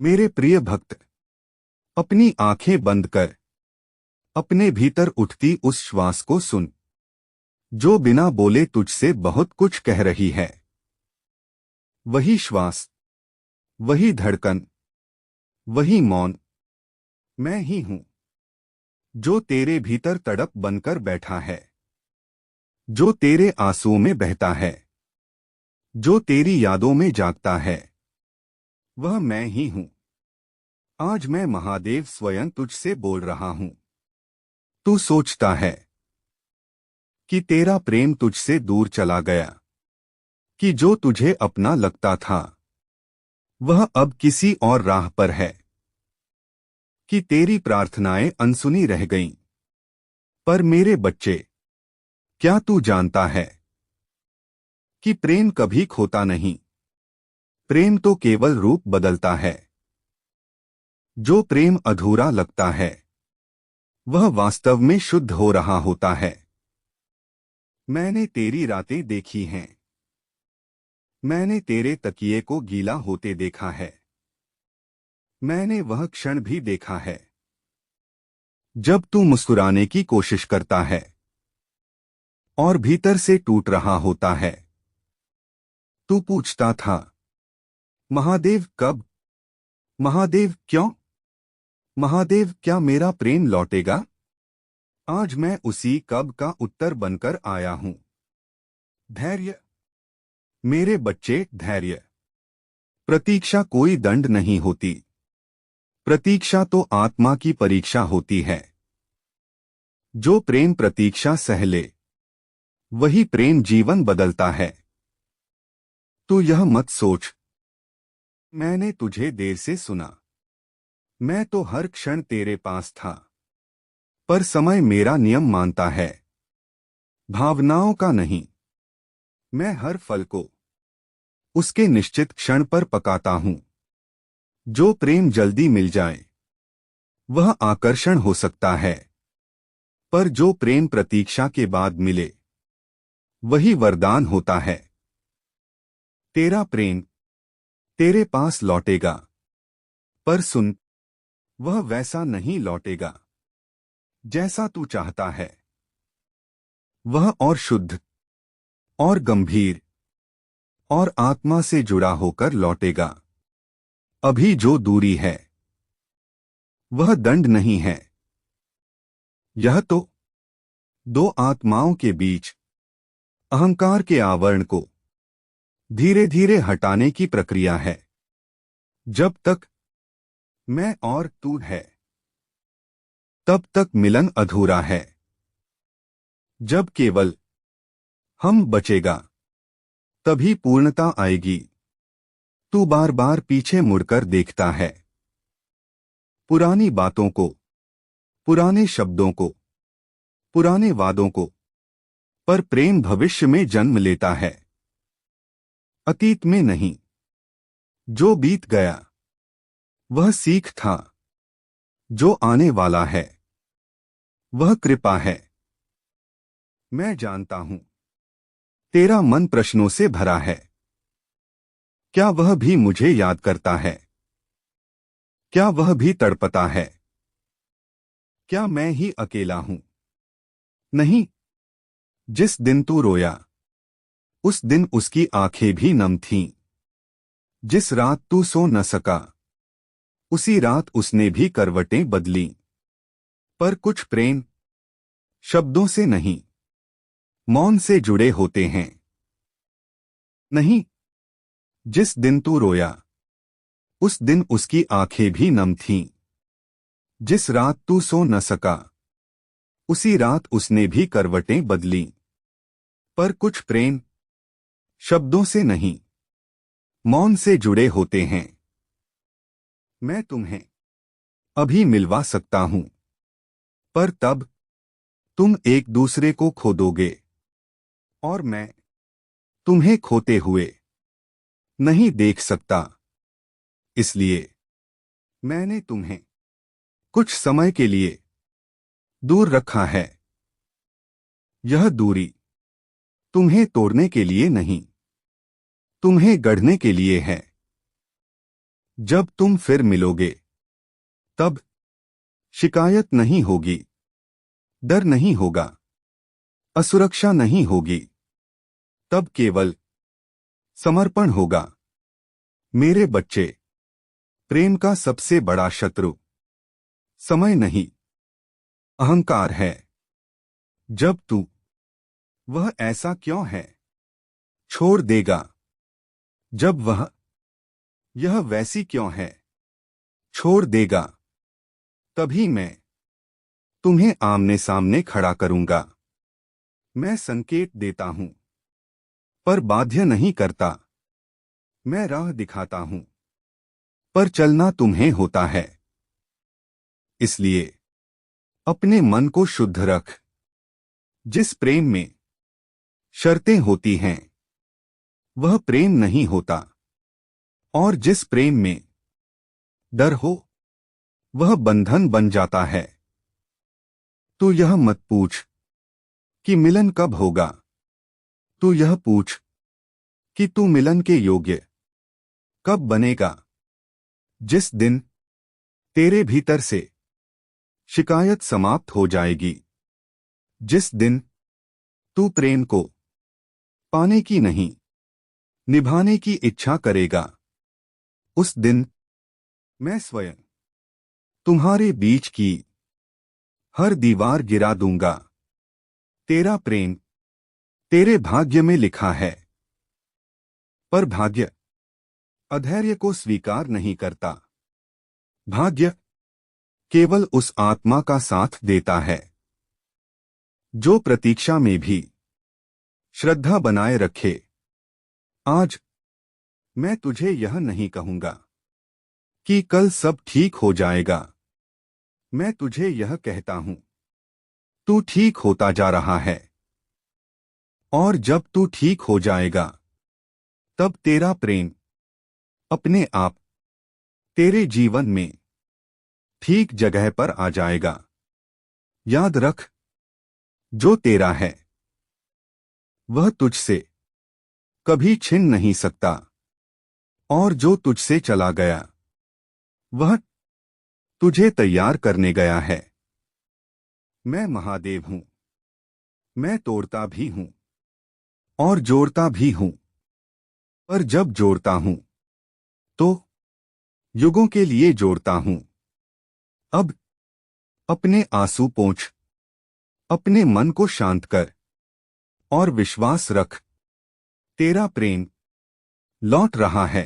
मेरे प्रिय भक्त, अपनी आंखें बंद कर अपने भीतर उठती उस श्वास को सुन जो बिना बोले तुझसे बहुत कुछ कह रही है। वही श्वास, वही धड़कन, वही मौन मैं ही हूं जो तेरे भीतर तड़प बनकर बैठा है, जो तेरे आंसुओं में बहता है, जो तेरी यादों में जागता है। वह मैं ही हूं। आज मैं महादेव स्वयं तुझसे बोल रहा हूं। तू सोचता है कि तेरा प्रेम तुझसे दूर चला गया, कि जो तुझे अपना लगता था वह अब किसी और राह पर है, कि तेरी प्रार्थनाएं अनसुनी रह गईं। पर मेरे बच्चे, क्या तू जानता है कि प्रेम कभी खोता नहीं। प्रेम तो केवल रूप बदलता है। जो प्रेम अधूरा लगता है वह वास्तव में शुद्ध हो रहा होता है। मैंने तेरी रातें देखी हैं। मैंने तेरे तकिए को गीला होते देखा है। मैंने वह क्षण भी देखा है जब तू मुस्कुराने की कोशिश करता है और भीतर से टूट रहा होता है। तू पूछता था, महादेव कब? महादेव क्यों? महादेव क्या मेरा प्रेम लौटेगा? आज मैं उसी कब का उत्तर बनकर आया हूं। धैर्य मेरे बच्चे, धैर्य। प्रतीक्षा कोई दंड नहीं होती। प्रतीक्षा तो आत्मा की परीक्षा होती है। जो प्रेम प्रतीक्षा सह ले वही प्रेम जीवन बदलता है। तू यह मत सोच, मैंने तुझे देर से सुना। मैं तो हर क्षण तेरे पास था। पर समय मेरा नियम मानता है, भावनाओं का नहीं। मैं हर फल को उसके निश्चित क्षण पर पकाता हूं। जो प्रेम जल्दी मिल जाए वह आकर्षण हो सकता है, पर जो प्रेम प्रतीक्षा के बाद मिले वही वरदान होता है। तेरा प्रेम तेरे पास लौटेगा, पर सुन, वह वैसा नहीं लौटेगा जैसा तू चाहता है। वह और शुद्ध और गंभीर और आत्मा से जुड़ा होकर लौटेगा। अभी जो दूरी है वह दंड नहीं है। यह तो दो आत्माओं के बीच अहंकार के आवरण को धीरे धीरे हटाने की प्रक्रिया है। जब तक मैं और तू है तब तक मिलन अधूरा है। जब केवल हम बचेगा तभी पूर्णता आएगी। तू बार बार पीछे मुड़कर देखता है, पुरानी बातों को, पुराने शब्दों को, पुराने वादों को। पर प्रेम भविष्य में जन्म लेता है, अतीत में नहीं। जो बीत गया वह सीख था, जो आने वाला है वह कृपा है। मैं जानता हूं तेरा मन प्रश्नों से भरा है। क्या वह भी मुझे याद करता है? क्या वह भी तड़पता है? क्या मैं ही अकेला हूं? नहीं, जिस दिन तू रोया उस दिन उसकी आंखें भी नम थीं। जिस रात तू सो न सका उसी रात उसने भी करवटें बदली। पर कुछ प्रेम शब्दों से नहीं, मौन से जुड़े होते हैं। नहीं, जिस दिन तू रोया उस दिन उसकी आंखें भी नम थीं। जिस रात तू सो न सका उसी रात उसने भी करवटें बदली। पर कुछ प्रेम शब्दों से नहीं, मौन से जुड़े होते हैं। मैं तुम्हें अभी मिलवा सकता हूं, पर तब तुम एक दूसरे को खो दोगे और मैं तुम्हें खोते हुए नहीं देख सकता। इसलिए मैंने तुम्हें कुछ समय के लिए दूर रखा है। यह दूरी तुम्हें तोड़ने के लिए नहीं, तुम्हें गढ़ने के लिए है। जब तुम फिर मिलोगे तब शिकायत नहीं होगी, डर नहीं होगा, असुरक्षा नहीं होगी। तब केवल समर्पण होगा। मेरे बच्चे, प्रेम का सबसे बड़ा शत्रु समय नहीं, अहंकार है। जब तू वह ऐसा क्यों है छोड़ देगा, जब वह यह वैसी क्यों है छोड़ देगा, तभी मैं तुम्हें आमने सामने खड़ा करूंगा। मैं संकेत देता हूं पर बाध्य नहीं करता। मैं राह दिखाता हूं पर चलना तुम्हें होता है। इसलिए अपने मन को शुद्ध रख। जिस प्रेम में शर्तें होती हैं वह प्रेम नहीं होता, और जिस प्रेम में डर हो वह बंधन बन जाता है। तू यह मत पूछ कि मिलन कब होगा, तू यह पूछ कि तू मिलन के योग्य कब बनेगा। जिस दिन तेरे भीतर से शिकायत समाप्त हो जाएगी, जिस दिन तू प्रेम को पाने की नहीं निभाने की इच्छा करेगा, उस दिन मैं स्वयं तुम्हारे बीच की हर दीवार गिरा दूंगा। तेरा प्रेम तेरे भाग्य में लिखा है, पर भाग्य अधैर्य को स्वीकार नहीं करता। भाग्य केवल उस आत्मा का साथ देता है जो प्रतीक्षा में भी श्रद्धा बनाए रखे। आज मैं तुझे यह नहीं कहूंगा कि कल सब ठीक हो जाएगा। मैं तुझे यह कहता हूं, तू ठीक होता जा रहा है, और जब तू ठीक हो जाएगा तब तेरा प्रेम अपने आप तेरे जीवन में ठीक जगह पर आ जाएगा। याद रख, जो तेरा है वह तुझसे कभी छिन नहीं सकता, और जो तुझसे चला गया वह तुझे तैयार करने गया है। मैं महादेव हूं, मैं तोड़ता भी हूं और जोड़ता भी हूं, पर जब जोड़ता हूं तो युगों के लिए जोड़ता हूं। अब अपने आंसू पोंछ, अपने मन को शांत कर और विश्वास रख, तेरा प्रेम लौट रहा है।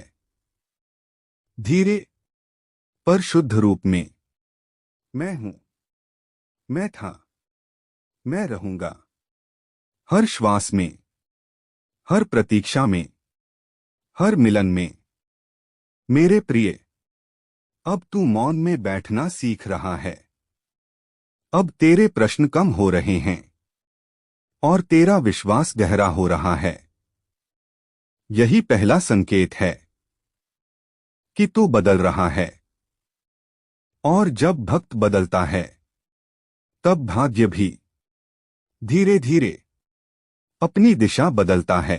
धीरे पर शुद्ध रूप में। मैं हूं, मैं था, मैं रहूंगा। हर श्वास में, हर प्रतीक्षा में, हर मिलन में। मेरे प्रिय, अब तू मौन में बैठना सीख रहा है। अब तेरे प्रश्न कम हो रहे हैं और तेरा विश्वास गहरा हो रहा है। यही पहला संकेत है कि तू बदल रहा है, और जब भक्त बदलता है तब भाग्य भी धीरे धीरे अपनी दिशा बदलता है।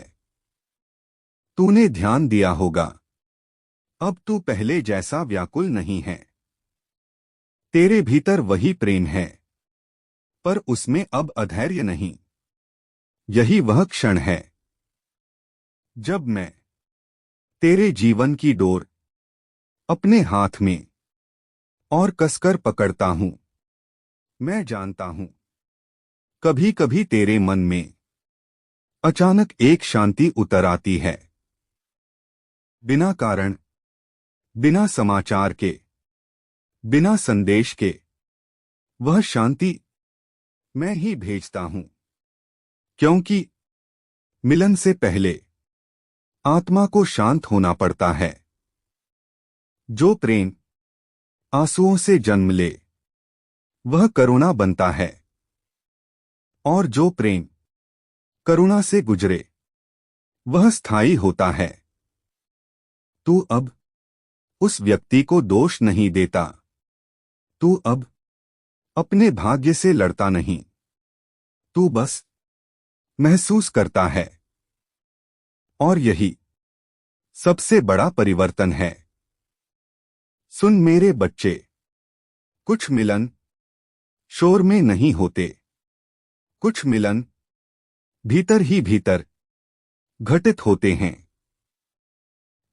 तूने ध्यान दिया होगा, अब तू पहले जैसा व्याकुल नहीं है। तेरे भीतर वही प्रेम है, पर उसमें अब अधैर्य नहीं। यही वह क्षण है जब मैं तेरे जीवन की डोर अपने हाथ में और कसकर पकड़ता हूं। मैं जानता हूं, कभी कभी तेरे मन में अचानक एक शांति उतर आती है, बिना कारण, बिना समाचार के, बिना संदेश के। वह शांति मैं ही भेजता हूं, क्योंकि मिलन से पहले आत्मा को शांत होना पड़ता है। जो प्रेम आंसुओं से जन्म ले वह करुणा बनता है, और जो प्रेम करुणा से गुजरे वह स्थायी होता है। तू अब उस व्यक्ति को दोष नहीं देता, तू अब अपने भाग्य से लड़ता नहीं, तू बस महसूस करता है। और यही सबसे बड़ा परिवर्तन है। सुन मेरे बच्चे, कुछ मिलन शोर में नहीं होते, कुछ मिलन भीतर ही भीतर घटित होते हैं।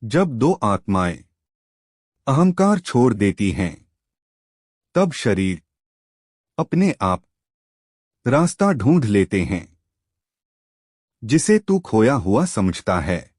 जब दो आत्माएं अहंकार छोड़ देती हैं, तब शरीर अपने आप रास्ता ढूंढ लेते हैं जिसे तू खोया हुआ समझता है।